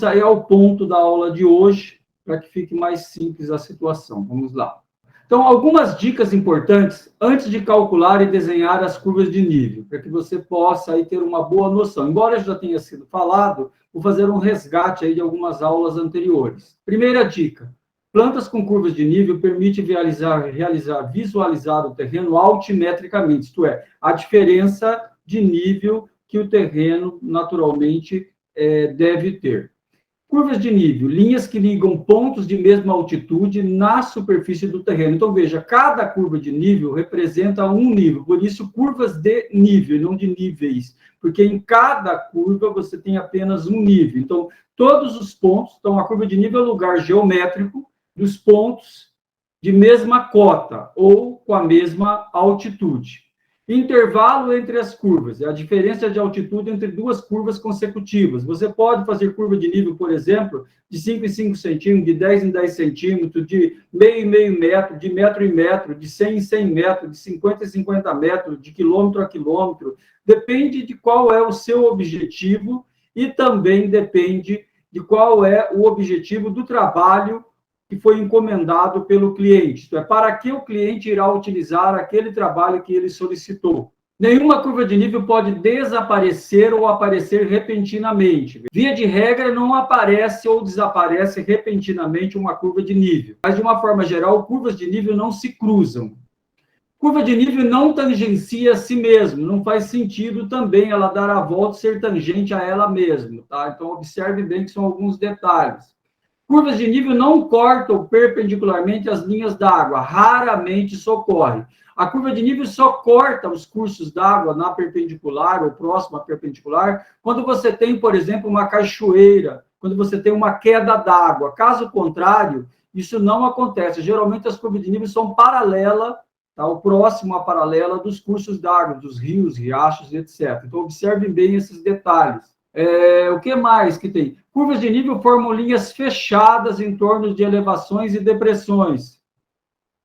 aí ao ponto da aula de hoje, para que fique mais simples a situação. Vamos lá. Então, algumas dicas importantes antes de calcular e desenhar as curvas de nível, para que você possa aí ter uma boa noção. Embora já tenha sido falado, vou fazer um resgate aí de algumas aulas anteriores. Primeira dica: plantas com curvas de nível permite visualizar o terreno altimetricamente, isto é, a diferença de nível que o terreno naturalmente deve ter. Curvas de nível, linhas que ligam pontos de mesma altitude na superfície do terreno. Então, veja, cada curva de nível representa um nível, por isso, curvas de nível, não de níveis, porque em cada curva você tem apenas um nível. Então, todos os pontos, então, a curva de nível é o lugar geométrico dos pontos de mesma cota ou com a mesma altitude. Intervalo entre as curvas, é a diferença de altitude entre duas curvas consecutivas. Você pode fazer curva de nível, por exemplo, de 5 em 5 centímetros, de 10 em 10 centímetros, de meio em meio metro, de metro em metro, de 100 em 100 metros, de 50 em 50 metros, de quilômetro a quilômetro. Depende de qual é o seu objetivo e também depende de qual é o objetivo do trabalho que foi encomendado pelo cliente. Isto é, para que o cliente irá utilizar aquele trabalho que ele solicitou. Nenhuma curva de nível pode desaparecer ou aparecer repentinamente. Via de regra, não aparece ou desaparece repentinamente uma curva de nível. Mas, de uma forma geral, curvas de nível não se cruzam. Curva de nível não tangencia a si mesmo, não faz sentido também ela dar a volta e ser tangente a ela mesma. Tá? Então, observe bem que são alguns detalhes. Curvas de nível não cortam perpendicularmente as linhas d'água, raramente isso ocorre. A curva de nível só corta os cursos d'água na perpendicular ou próxima à perpendicular quando você tem, por exemplo, uma cachoeira, quando você tem uma queda d'água. Caso contrário, isso não acontece. Geralmente as curvas de nível são paralelas, tá? O próximo à paralela dos cursos d'água, dos rios, riachos, etc. Então, observem bem esses detalhes. O que mais que tem? Curvas de nível formam linhas fechadas em torno de elevações e depressões.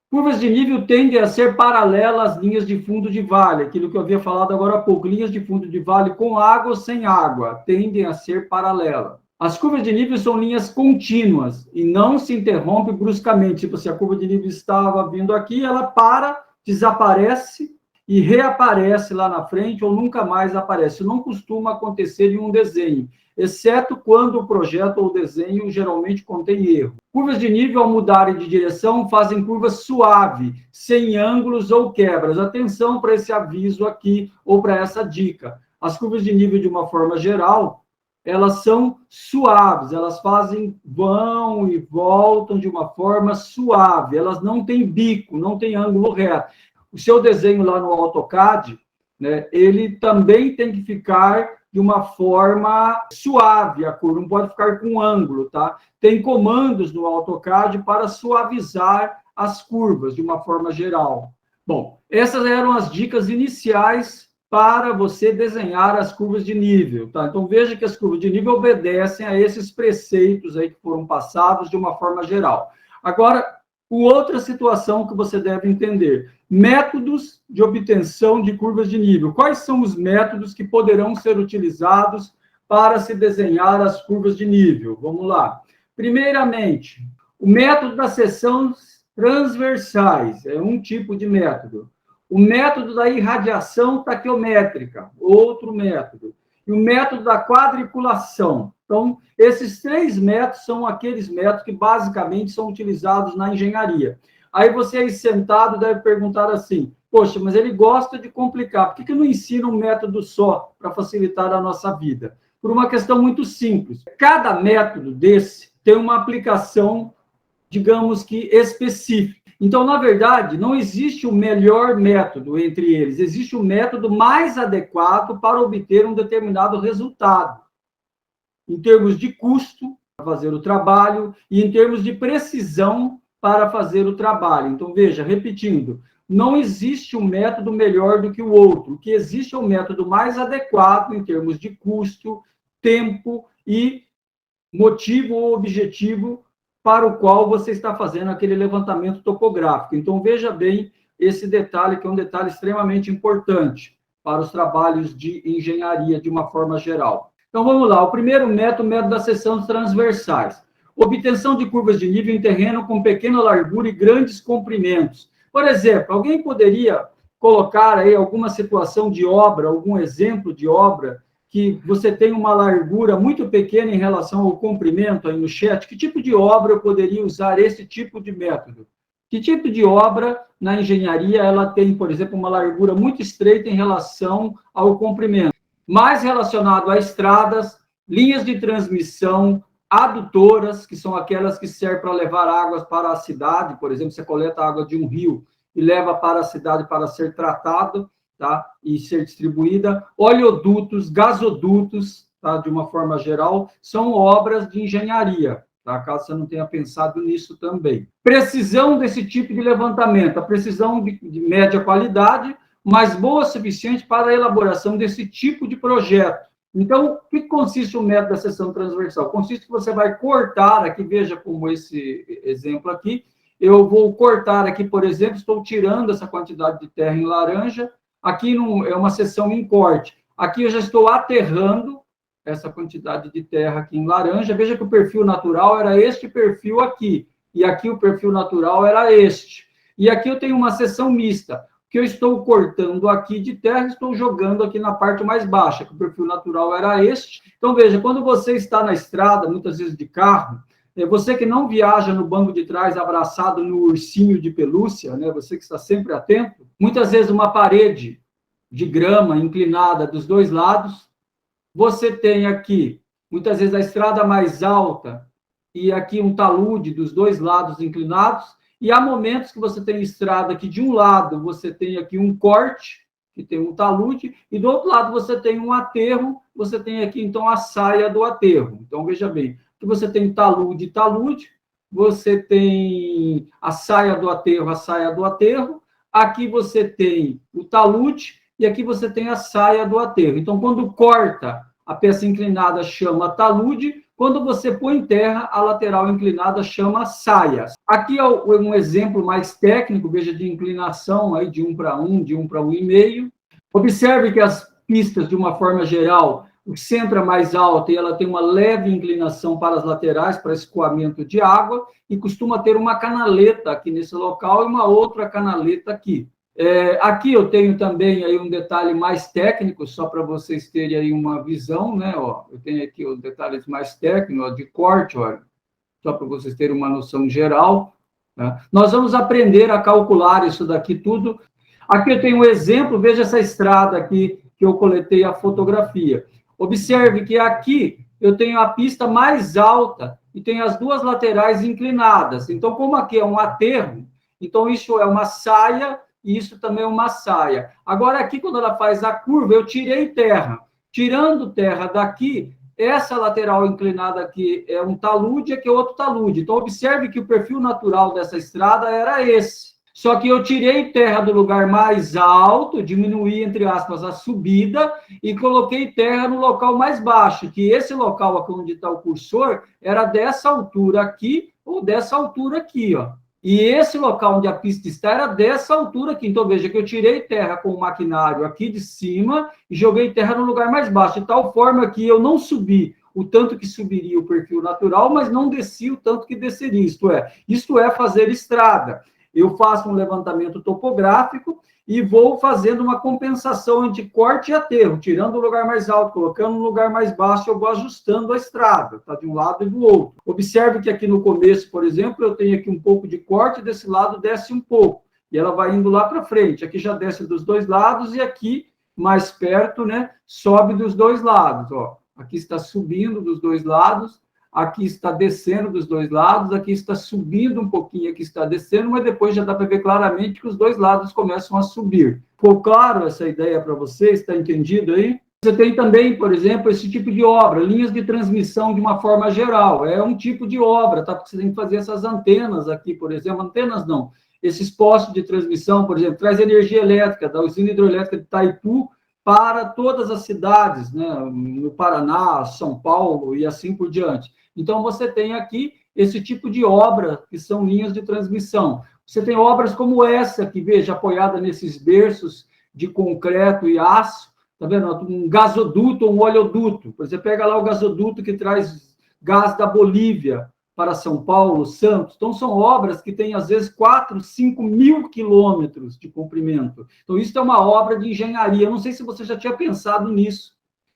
Curvas de nível tendem a ser paralelas às linhas de fundo de vale, aquilo que eu havia falado agora há pouco. Linhas de fundo de vale com água ou sem água tendem a ser paralelas. As curvas de nível são linhas contínuas e não se interrompem bruscamente. Tipo, se a curva de nível estava vindo aqui, ela para, desaparece e reaparece lá na frente ou nunca mais aparece. Isso não costuma acontecer em um desenho, exceto quando o projeto ou o desenho geralmente contém erro. Curvas de nível, ao mudarem de direção, fazem curva suave, sem ângulos ou quebras. Atenção para esse aviso aqui ou para essa dica. As curvas de nível, de uma forma geral, elas são suaves, elas vão e voltam de uma forma suave, elas não têm bico, não têm ângulo reto. O seu desenho lá no AutoCAD, né, ele também tem que ficar de uma forma suave, a curva não pode ficar com ângulo, tá? Tem comandos no AutoCAD para suavizar as curvas, de uma forma geral. Bom, essas eram as dicas iniciais para você desenhar as curvas de nível, tá? Então, veja que as curvas de nível obedecem a esses preceitos aí que foram passados de uma forma geral. Agora, outra situação que você deve entender: métodos de obtenção de curvas de nível. Quais são os métodos que poderão ser utilizados para se desenhar as curvas de nível? Vamos lá. Primeiramente, o método das seções transversais é um tipo de método. O método da irradiação taquiométrica, outro método. E o método da quadriculação. Então, esses três métodos são aqueles métodos que basicamente são utilizados na engenharia. Aí você aí sentado deve perguntar assim: poxa, mas ele gosta de complicar, por que não ensina um método só para facilitar a nossa vida? Por uma questão muito simples. Cada método desse tem uma aplicação, digamos que específica. Então, na verdade, não existe o melhor método entre eles, existe o método mais adequado para obter um determinado resultado, em termos de custo para fazer o trabalho e em termos de precisão para fazer o trabalho. Então, veja, repetindo, não existe um método melhor do que o outro. O que existe é o método mais adequado em termos de custo, tempo e motivo ou objetivo para o qual você está fazendo aquele levantamento topográfico. Então, veja bem esse detalhe, que é um detalhe extremamente importante para os trabalhos de engenharia de uma forma geral. Então, vamos lá. O primeiro método, o método das seções transversais. Obtenção de curvas de nível em terreno com pequena largura e grandes comprimentos. Por exemplo, alguém poderia colocar aí alguma situação de obra, algum exemplo de obra, que você tem uma largura muito pequena em relação ao comprimento aí no chat? Que tipo de obra eu poderia usar esse tipo de método? Que tipo de obra na engenharia ela tem, por exemplo, uma largura muito estreita em relação ao comprimento? Mais relacionado a estradas, linhas de transmissão, adutoras, que são aquelas que servem para levar águas para a cidade, por exemplo, você coleta água de um rio e leva para a cidade para ser tratado, tá? E ser distribuída. Oleodutos, gasodutos, tá? De uma forma geral, são obras de engenharia, tá? Caso você não tenha pensado nisso também. Precisão desse tipo de levantamento, a precisão de média qualidade, mas boa o suficiente para a elaboração desse tipo de projeto. Então, o que consiste o método da seção transversal? Consiste que você vai cortar, aqui veja como esse exemplo aqui, eu vou cortar aqui, por exemplo, estou tirando essa quantidade de terra em laranja, aqui é uma seção em corte, aqui eu já estou aterrando essa quantidade de terra aqui em laranja, veja que o perfil natural era este perfil aqui, e aqui o perfil natural era este. E aqui eu tenho uma seção mista, que eu estou cortando aqui de terra, estou jogando aqui na parte mais baixa, que o perfil natural era este. Então, veja, quando você está na estrada, muitas vezes de carro, você que não viaja no banco de trás abraçado no ursinho de pelúcia, né? Você que está sempre atento, muitas vezes uma parede de grama inclinada dos dois lados, você tem aqui, muitas vezes, a estrada mais alta e aqui um talude dos dois lados inclinados, e há momentos que você tem estrada que de um lado você tem aqui um corte, que tem um talude, e do outro lado você tem um aterro, você tem aqui então a saia do aterro. Então veja bem, que você tem talude e talude, você tem a saia do aterro, aqui você tem o talude e aqui você tem a saia do aterro. Então quando corta a peça inclinada chama talude, quando você põe em terra, a lateral inclinada chama saias. Aqui é um exemplo mais técnico, veja, de inclinação aí de 1 para 1, de 1 para 1,5. Observe que as pistas, de uma forma geral, o centro é mais alto e ela tem uma leve inclinação para as laterais, para escoamento de água, e costuma ter uma canaleta aqui nesse local e uma outra canaleta aqui. Aqui eu tenho também aí um detalhe mais técnico, só para vocês terem aí uma visão, né? Ó, eu tenho aqui os detalhes mais técnicos, ó, de corte, olha, só para vocês terem uma noção geral. Tá? Nós vamos aprender a calcular isso daqui tudo. Aqui eu tenho um exemplo, veja essa estrada aqui que eu coletei a fotografia. Observe que aqui eu tenho a pista mais alta e tenho as duas laterais inclinadas. Então, como aqui é um aterro, então isso é uma saia, e isso também é uma saia. Agora, aqui, quando ela faz a curva, eu tirei terra. Tirando terra daqui, essa lateral inclinada aqui é um talude, aqui é outro talude. Então, observe que o perfil natural dessa estrada era esse. Só que eu tirei terra do lugar mais alto, diminuí, entre aspas, a subida, e coloquei terra no local mais baixo, que esse local aqui onde está o cursor era dessa altura aqui, ou dessa altura aqui, ó. E esse local onde a pista está era dessa altura aqui. Então, veja que eu tirei terra com o maquinário aqui de cima e joguei terra no lugar mais baixo, de tal forma que eu não subi o tanto que subiria o perfil natural, mas não desci o tanto que desceria. Isto é fazer estrada. Eu faço um levantamento topográfico e vou fazendo uma compensação entre corte e aterro, tirando o lugar mais alto, colocando no lugar mais baixo, eu vou ajustando a estrada, tá? De um lado e do outro. Observe que aqui no começo, por exemplo, eu tenho aqui um pouco de corte, desse lado desce um pouco, e ela vai indo lá para frente. Aqui já desce dos dois lados, e aqui, mais perto, né, sobe dos dois lados, ó. Aqui está subindo dos dois lados, aqui está descendo dos dois lados, aqui está subindo um pouquinho, aqui está descendo, mas depois já dá para ver claramente que os dois lados começam a subir. Ficou claro essa ideia para vocês? Está entendido aí? Você tem também, por exemplo, esse tipo de obra, linhas de transmissão de uma forma geral. É um tipo de obra, tá? Porque você tem que fazer essas antenas aqui, por exemplo. Antenas não. Esses postos de transmissão, por exemplo, traz energia elétrica da usina hidrelétrica de Itaipu para todas as cidades, né? No Paraná, São Paulo e assim por diante. Então, você tem aqui esse tipo de obra, que são linhas de transmissão. Você tem obras como essa, que veja, apoiada nesses berços de concreto e aço, tá vendo? Um gasoduto ou um oleoduto. Você pega lá o gasoduto que traz gás da Bolívia para São Paulo, Santos. Então, são obras que têm, às vezes, 4, 5 mil quilômetros de comprimento. Então, isso é uma obra de engenharia. Eu não sei se você já tinha pensado nisso,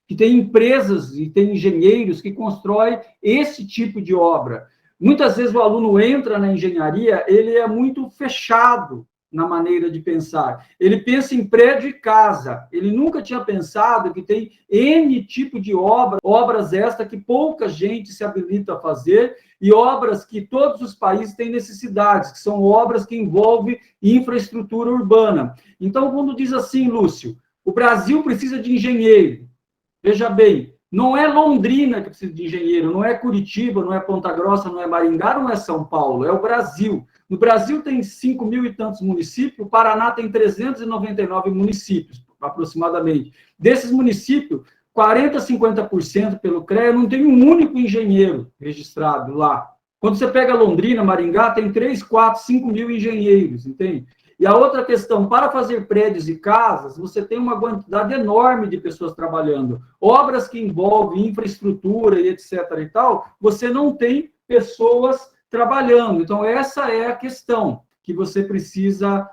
que tem empresas e tem engenheiros que constroem esse tipo de obra. Muitas vezes o aluno entra na engenharia, ele é muito fechado na maneira de pensar. Ele pensa em prédio e casa. Ele nunca tinha pensado que tem N tipo de obras estas que pouca gente se habilita a fazer e obras que todos os países têm necessidades, que são obras que envolvem infraestrutura urbana. Então, quando diz assim, Lúcio, o Brasil precisa de engenheiro, veja bem, não é Londrina que precisa de engenheiro, não é Curitiba, não é Ponta Grossa, não é Maringá, não é São Paulo, é o Brasil. No Brasil tem 5 mil e tantos municípios, o Paraná tem 399 municípios, aproximadamente. Desses municípios, 40%, 50% pelo CREA não tem um único engenheiro registrado lá. Quando você pega Londrina, Maringá, tem 3, 4, 5 mil engenheiros, entende? E a outra questão, para fazer prédios e casas, você tem uma quantidade enorme de pessoas trabalhando. Obras que envolvem infraestrutura e etc. e tal, você não tem pessoas trabalhando. Então, essa é a questão que você precisa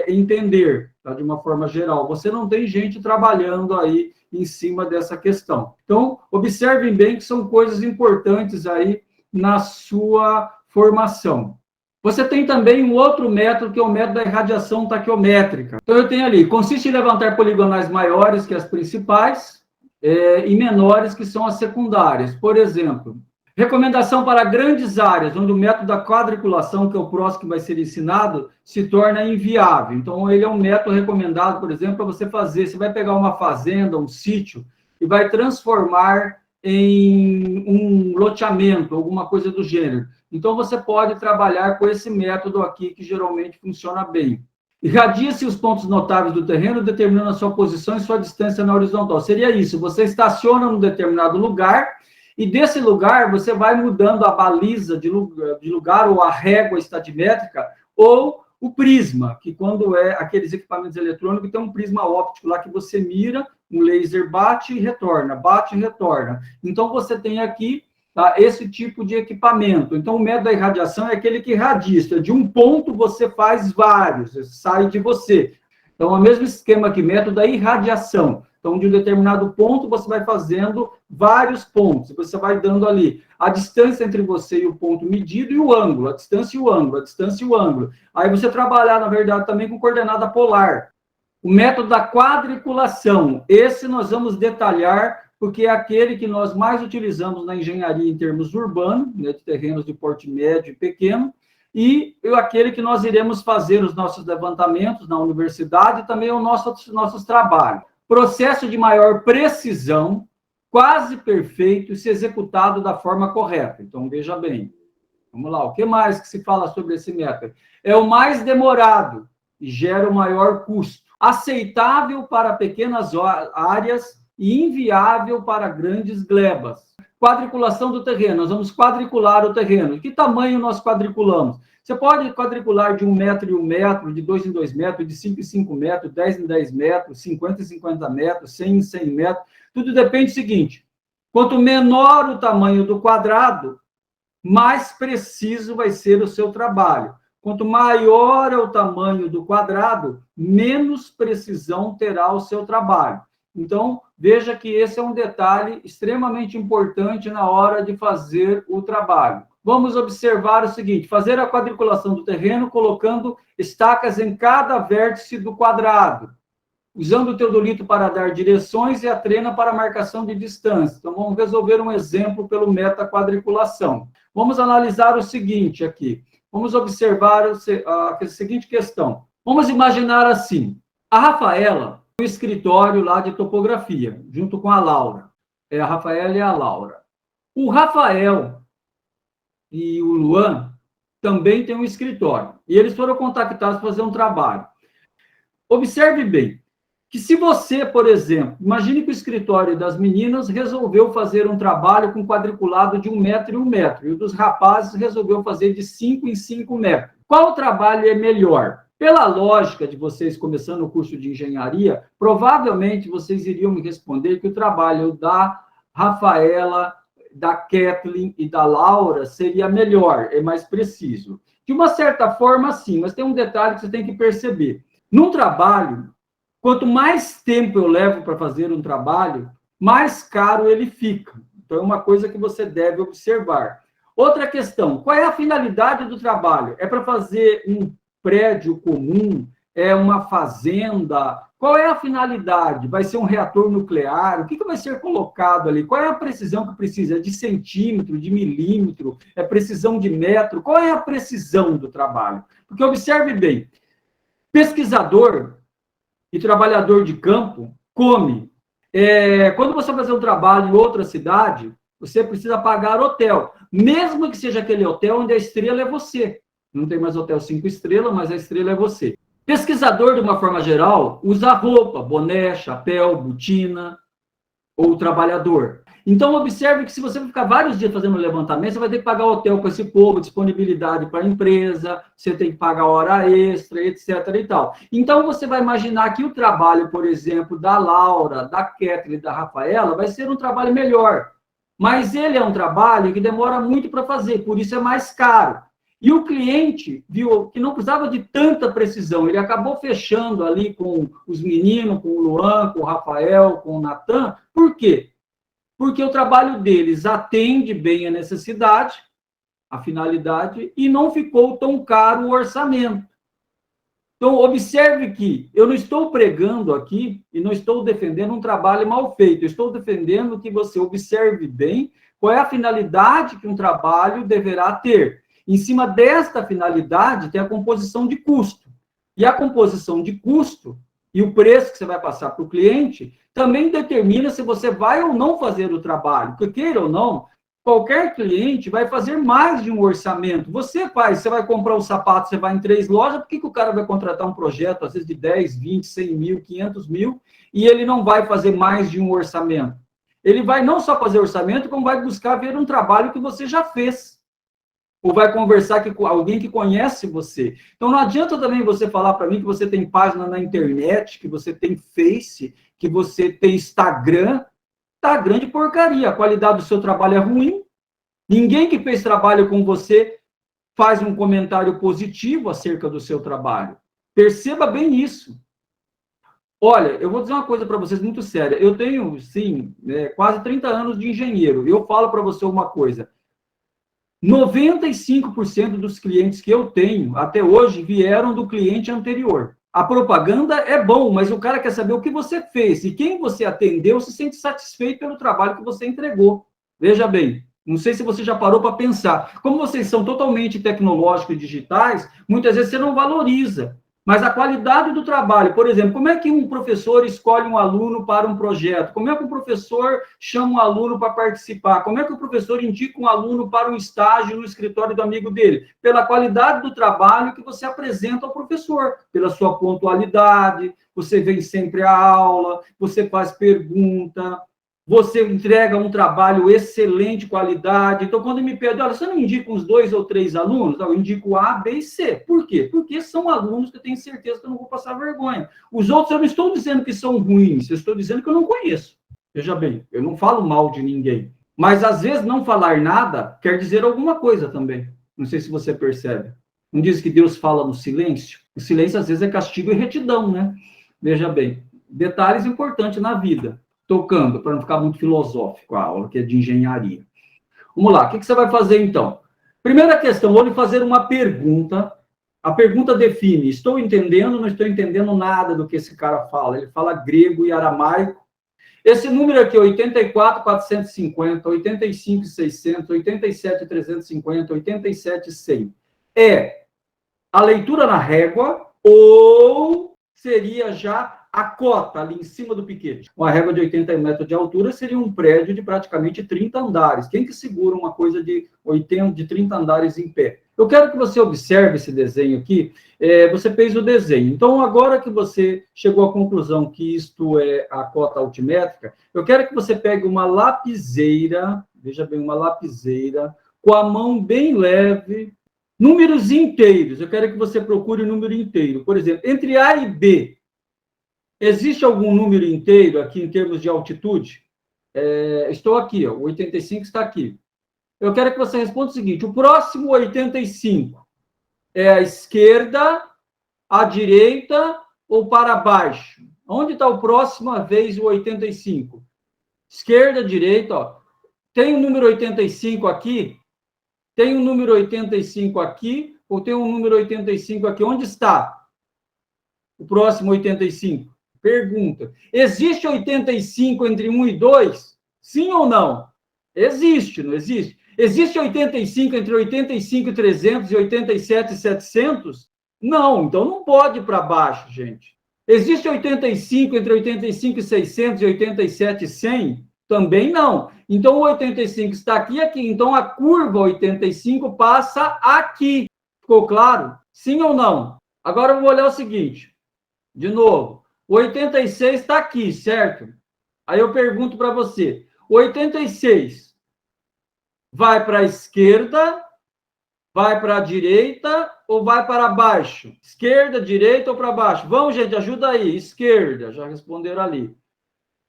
entender, tá? De uma forma geral. Você não tem gente trabalhando aí em cima dessa questão. Então, observem bem que são coisas importantes aí na sua formação. Você tem também um outro método, que é o método da irradiação taquiométrica. Então, eu tenho ali, consiste em levantar poligonais maiores que as principais e menores que são as secundárias. Por exemplo, recomendação para grandes áreas, onde o método da quadriculação, que é o próximo que vai ser ensinado, se torna inviável. Então, ele é um método recomendado, por exemplo, para você fazer. Você vai pegar uma fazenda, um sítio, e vai transformar em um loteamento, alguma coisa do gênero. Então, você pode trabalhar com esse método aqui, que geralmente funciona bem. Irradia-se os pontos notáveis do terreno, determinando a sua posição e sua distância na horizontal. Seria isso, você estaciona num determinado lugar, e desse lugar você vai mudando a baliza de lugar ou a régua estadimétrica, ou o prisma, que quando é aqueles equipamentos eletrônicos, tem um prisma óptico lá que você mira, um laser bate e retorna, bate e retorna. Então, você tem aqui, tá, esse tipo de equipamento. Então, o método da irradiação é aquele que irradia. De um ponto, você faz vários, sai de você. Então, é o mesmo esquema que método da irradiação. Então, de um determinado ponto, você vai fazendo vários pontos. Você vai dando ali a distância entre você e o ponto medido e o ângulo, a distância e o ângulo, a distância e o ângulo. Aí você trabalhar, na verdade, também com coordenada polar. O método da quadriculação, esse nós vamos detalhar, porque é aquele que nós mais utilizamos na engenharia em termos urbanos, né, de terrenos de porte médio e pequeno, e aquele que nós iremos fazer os nossos levantamentos na universidade e também os nossos trabalhos. Processo de maior precisão, quase perfeito, e se executado da forma correta. Então, veja bem. Vamos lá, o que mais que se fala sobre esse método? É o mais demorado e gera o maior custo. Aceitável para pequenas áreas e inviável para grandes glebas. Quadriculação do terreno. Nós vamos quadricular o terreno. Que tamanho nós quadriculamos? Você pode quadricular de 1 metro em 1 metro, de 2 em 2 metros, de 5 em 5 metros, 10 em 10 metros, 50 em 50 metros, 100 em 100 metros. Tudo depende do seguinte: quanto menor o tamanho do quadrado, mais preciso vai ser o seu trabalho. Quanto maior é o tamanho do quadrado, menos precisão terá o seu trabalho. Então, veja que esse é um detalhe extremamente importante na hora de fazer o trabalho. Vamos observar o seguinte: fazer a quadriculação do terreno colocando estacas em cada vértice do quadrado, usando o teodolito para dar direções e a trena para marcação de distância. Então, vamos resolver um exemplo pelo método da quadriculação. Vamos analisar o seguinte aqui. Vamos observar a seguinte questão. Vamos imaginar assim: a Rafaela, no escritório lá de topografia, junto com a Laura. A Rafaela e a Laura. O Rafael e o Luan também têm um escritório. E eles foram contactados para fazer um trabalho. Observe bem, que se você, por exemplo, imagine que o escritório das meninas resolveu fazer um trabalho com quadriculado de 1 metro em 1 metro, e o dos rapazes resolveu fazer de 5 em 5 metros. Qual trabalho é melhor? Pela lógica de vocês começando o curso de engenharia, provavelmente vocês iriam me responder que o trabalho da Rafaela, da Kathleen e da Laura seria melhor, é mais preciso. De uma certa forma, sim, mas tem um detalhe que você tem que perceber. Num trabalho, quanto mais tempo eu levo para fazer um trabalho, mais caro ele fica. Então, é uma coisa que você deve observar. Outra questão, qual é a finalidade do trabalho? É para fazer um prédio comum? É uma fazenda? Qual é a finalidade? Vai ser um reator nuclear? O que vai ser colocado ali? Qual é a precisão que precisa? É de centímetro, de milímetro? É precisão de metro? Qual é a precisão do trabalho? Porque observe bem, pesquisador e trabalhador de campo come. Quando você vai fazer um trabalho em outra cidade, você precisa pagar hotel, mesmo que seja aquele hotel onde a estrela é você. Não tem mais hotel 5 estrelas, mas a estrela é você. Pesquisador, de uma forma geral, usa roupa, boné, chapéu, botina, ou trabalhador. Então, observe que se você ficar vários dias fazendo levantamento, você vai ter que pagar hotel para esse povo, disponibilidade para a empresa, você tem que pagar hora extra, etc. e tal. Então, você vai imaginar que o trabalho, por exemplo, da Laura, da Kathleen e da Rafaela vai ser um trabalho melhor. Mas ele é um trabalho que demora muito para fazer, por isso é mais caro. E o cliente viu que não precisava de tanta precisão, ele acabou fechando ali com os meninos, com o Luan, com o Rafael, com o Natan. Por quê? Porque o trabalho deles atende bem a necessidade, a finalidade, e não ficou tão caro o orçamento. Então, observe que eu não estou pregando aqui e não estou defendendo um trabalho mal feito, eu estou defendendo que você observe bem qual é a finalidade que um trabalho deverá ter. Em cima desta finalidade, tem a composição de custo. E a composição de custo e o preço que você vai passar para o cliente também determina se você vai ou não fazer o trabalho. Porque, queira ou não, qualquer cliente vai fazer mais de um orçamento. Você vai comprar um sapato, você vai em 3 lojas, por que o cara vai contratar um projeto, às vezes, de 10, 20, 100 mil, 500 mil, e ele não vai fazer mais de um orçamento? Ele vai não só fazer orçamento, como vai buscar ver um trabalho que você já fez. Ou vai conversar com alguém que conhece você. Então, não adianta também você falar para mim que você tem página na internet, que você tem Face, que você tem Instagram. Tá grande porcaria. A qualidade do seu trabalho é ruim. Ninguém que fez trabalho com você faz um comentário positivo acerca do seu trabalho. Perceba bem isso. Olha, eu vou dizer uma coisa para vocês muito séria. Eu tenho, sim, quase 30 anos de engenheiro. Eu falo para você uma coisa. 95% dos clientes que eu tenho até hoje vieram do cliente anterior. A propaganda é bom, mas o cara quer saber o que você fez e quem você atendeu se sente satisfeito pelo trabalho que você entregou. Veja bem, não sei se você já parou para pensar. Como vocês são totalmente tecnológicos e digitais, muitas vezes você não valoriza. Mas a qualidade do trabalho, por exemplo, como é que um professor escolhe um aluno para um projeto? Como é que o professor chama um aluno para participar? Como é que o professor indica um aluno para um estágio no escritório do amigo dele? Pela qualidade do trabalho que você apresenta ao professor, pela sua pontualidade, você vem sempre à aula, você faz pergunta, você entrega um trabalho excelente qualidade. Então, quando me pedem, olha, você não indica uns 2 ou 3 alunos? Não, eu indico A, B e C. Por quê? Porque são alunos que eu tenho certeza que eu não vou passar vergonha. Os outros, eu não estou dizendo que são ruins, eu estou dizendo que eu não conheço. Veja bem, eu não falo mal de ninguém. Mas, às vezes, não falar nada quer dizer alguma coisa também. Não sei se você percebe. Não diz que Deus fala no silêncio? O silêncio, às vezes, é castigo e retidão, né? Veja bem, detalhes importantes na vida. Tocando, para não ficar muito filosófico a aula, que é de engenharia. Vamos lá, o que você vai fazer, então? Primeira questão, vou lhe fazer uma pergunta. A pergunta define, estou entendendo, não estou entendendo nada do que esse cara fala. Ele fala grego e aramaico. Esse número aqui, 84.450, 85.600, 87.350, 87.100, é a leitura na régua ou seria já a cota ali em cima do piquete? Uma régua de 80 metros de altura seria um prédio de praticamente 30 andares. Quem que segura uma coisa de 30 andares em pé? Eu quero que você observe esse desenho aqui. Você fez o desenho. Então, agora que você chegou à conclusão que isto é a cota altimétrica, eu quero que você pegue uma lapiseira, veja bem, uma lapiseira, com a mão bem leve, Números inteiros. Eu quero que você procure o número inteiro. Por exemplo, entre A e B, existe algum número inteiro aqui em termos de altitude? Estou aqui, ó, o 85 está aqui. Eu quero que você responda o seguinte: o próximo 85 é à esquerda, à direita ou para baixo? Onde está o próximo vez o 85? Esquerda, direita, ó. Tem o número 85 aqui? Tem o número 85 aqui? Ou tem o número 85 aqui? Onde está o próximo 85? Pergunta. Existe 85 entre 1 e 2? Sim ou não? Existe, não existe? Existe 85 entre 85 e 300 e 87 e 700? Não, então não pode ir para baixo, gente. Existe 85 entre 85 e 600 e 87 e 100? Também não. Então, o 85 está aqui e aqui. Então, a curva 85 passa aqui. Ficou claro? Sim ou não? Agora, eu vou olhar o seguinte. De novo. O 86 está aqui, certo? Aí eu pergunto para você. O 86 vai para a esquerda, vai para a direita ou vai para baixo? Esquerda, direita ou para baixo? Vamos, gente, ajuda aí. Esquerda, já responderam ali.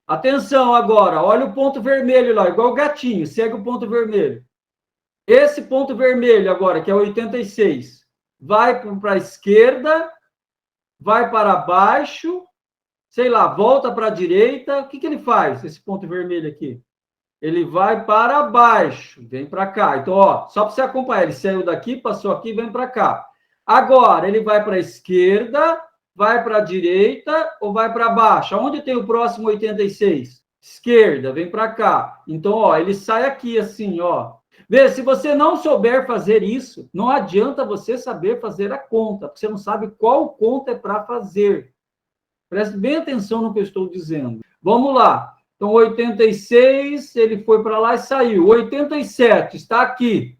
Atenção agora, olha o ponto vermelho lá, igual o gatinho, segue o ponto vermelho. Esse ponto vermelho agora, que é o 86, vai para a esquerda, vai para baixo, sei lá, volta para a direita. O que ele faz, esse ponto vermelho aqui? Ele vai para baixo, vem para cá. Então, ó, só para você acompanhar, ele saiu daqui, passou aqui, vem para cá. Agora, ele vai para a esquerda, vai para a direita ou vai para baixo? Onde tem o próximo 86? Esquerda, vem para cá. Então, ó, ele sai aqui assim, ó. Vê, se você não souber fazer isso, não adianta você saber fazer a conta, porque você não sabe qual conta é para fazer. Preste bem atenção no que eu estou dizendo. Vamos lá. Então, 86, ele foi para lá e saiu. 87 está aqui,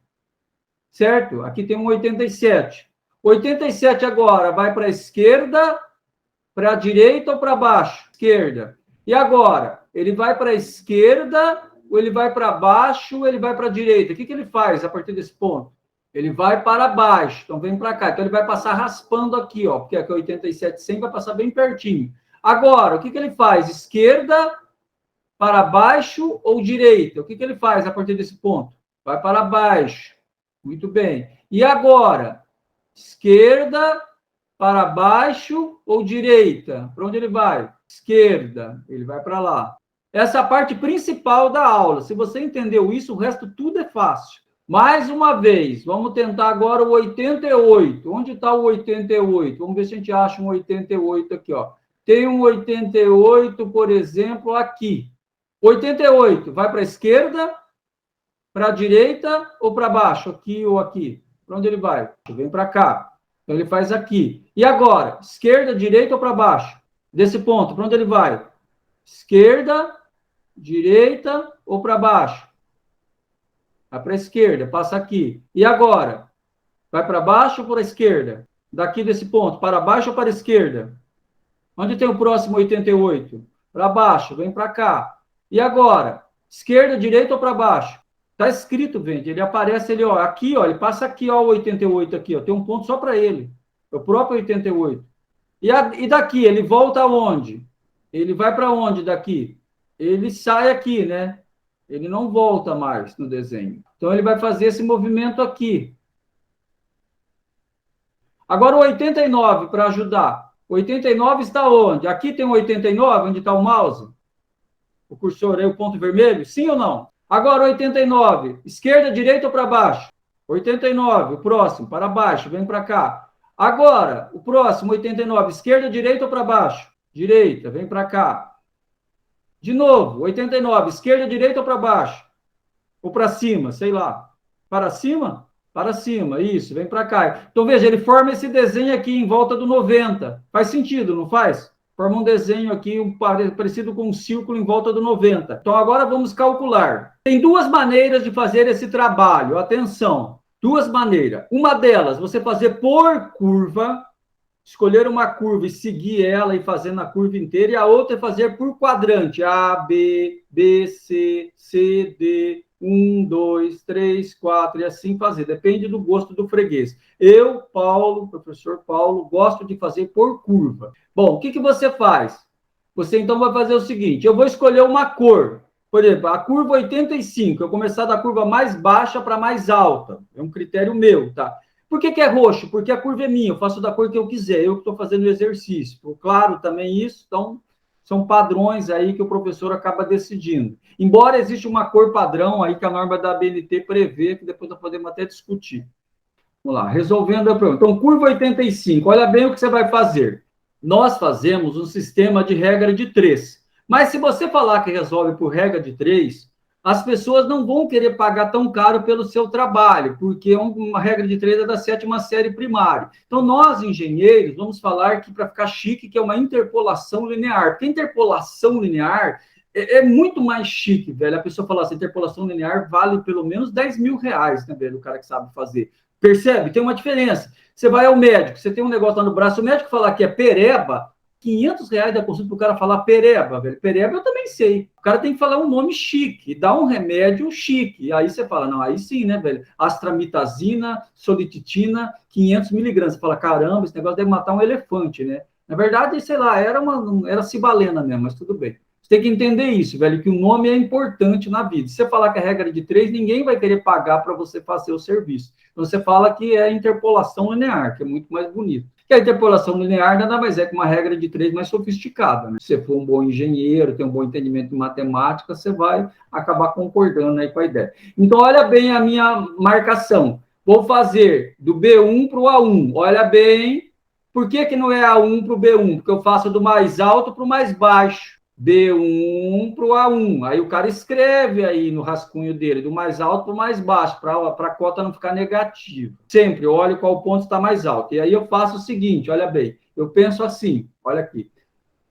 certo? Aqui tem um 87. 87 agora vai para a esquerda, para a direita ou para baixo? Esquerda. E agora? Ele vai para a esquerda, ou ele vai para baixo, ou ele vai para a direita? O que ele faz a partir desse ponto? Ele vai para baixo, então vem para cá. Então ele vai passar raspando aqui, ó, porque aqui é 87, 100, vai passar bem pertinho. Agora, o que ele faz? Esquerda, para baixo ou direita? O que ele faz a partir desse ponto? Vai para baixo. Muito bem. E agora? Esquerda, para baixo ou direita? Para onde ele vai? Esquerda. Ele vai para lá. Essa é a parte principal da aula. Se você entendeu isso, o resto tudo é fácil. Mais uma vez, vamos tentar agora o 88. Onde está o 88? Vamos ver se a gente acha um 88 aqui, ó. Tem um 88, por exemplo, aqui. 88, vai para a esquerda, para a direita ou para baixo? Aqui ou aqui? Para onde ele vai? Vem para cá. Então, ele faz aqui. E agora? Esquerda, direita ou para baixo? Desse ponto, para onde ele vai? Esquerda, direita ou para baixo? Vai para a esquerda, passa aqui. E agora? Vai para baixo ou para a esquerda? Daqui desse ponto, para baixo ou para a esquerda? Onde tem o próximo 88? Para baixo, vem para cá. E agora? Esquerda, direita ou para baixo? Está escrito, gente. Ele aparece ali, ó, aqui, ó, ele passa aqui, ó, o 88 aqui, ó. Tem um ponto só para ele. É o próprio 88. E daqui, ele volta aonde? Ele vai para onde daqui? Ele sai aqui, né? Ele não volta mais no desenho. Então, ele vai fazer esse movimento aqui. Agora, o 89, para ajudar. 89 está onde? Aqui tem um 89, onde está o mouse? O cursor aí, o ponto vermelho? Sim ou não? Agora, 89. Esquerda, direita ou para baixo? 89. O próximo, para baixo. Vem para cá. Agora, o próximo, 89. Esquerda, direita ou para baixo? Direita. Vem para cá. De novo, 89. Esquerda, direita ou para baixo? Ou para cima, sei lá. Para cima? Para cima. Isso, vem para cá. Então, veja, ele forma esse desenho aqui em volta do 90. Faz sentido, não faz? Forma um desenho aqui parecido com um círculo em volta do 90. Então, agora vamos calcular. Tem duas maneiras de fazer esse trabalho. Atenção. Duas maneiras. Uma delas, você fazer por curva, escolher uma curva e seguir ela e fazer na curva inteira, e a outra é fazer por quadrante, A, B, B, C, D, 1, 2, 3, 4, e assim fazer, depende do gosto do freguês. Eu, Paulo, professor Paulo, gosto de fazer por curva. Bom, o que você faz? Você então vai fazer o seguinte, eu vou escolher uma cor, por exemplo, a curva 85, eu começar da curva mais baixa para mais alta, é um critério meu, tá? Por que é roxo? Porque a curva é minha, eu faço da cor que eu quiser, eu que estou fazendo o exercício. Claro, também isso, então, são padrões aí que o professor acaba decidindo. Embora exista uma cor padrão aí que a norma da ABNT prevê, que depois nós podemos até discutir. Vamos lá, resolvendo a pergunta. Então, curva 85, olha bem o que você vai fazer. Nós fazemos um sistema de regra de 3. Mas se você falar que resolve por regra de 3, as pessoas não vão querer pagar tão caro pelo seu trabalho, porque uma regra de 3 é da 7ª série primária. Então, nós, engenheiros, vamos falar que, para ficar chique, que é uma interpolação linear. Porque interpolação linear é muito mais chique, velho. A pessoa fala assim, interpolação linear vale pelo menos 10 mil reais, né, velho? O cara que sabe fazer. Percebe? Tem uma diferença. Você vai ao médico, você tem um negócio lá no braço, o médico falar que é pereba, 500 reais da consulta para o cara falar pereba, velho. Pereba eu também sei. O cara tem que falar um nome chique, dar um remédio chique. E aí você fala, não, aí sim, né, velho? Astramitazina, solititina, 500 miligramas. Você fala, caramba, esse negócio deve matar um elefante, né? Na verdade, sei lá, era cibalena mesmo, mas tudo bem. Você tem que entender isso, velho, que o nome é importante na vida. Se você falar que é regra de 3, ninguém vai querer pagar para você fazer o serviço. Então, você fala que é interpolação linear, que é muito mais bonito. Que a interpolação linear nada mais é que uma regra de 3 mais sofisticada, né? Se você for um bom engenheiro, tem um bom entendimento de matemática, você vai acabar concordando aí com a ideia. Então, olha bem a minha marcação. Vou fazer do B1 para o A1. Olha bem. Por que não é A1 para o B1? Porque eu faço do mais alto para o mais baixo. B1 para o A1. Aí o cara escreve aí no rascunho dele, do mais alto para o mais baixo, para a cota não ficar negativa. Sempre olho qual ponto está mais alto. E aí eu faço o seguinte, olha bem, eu penso assim, olha aqui.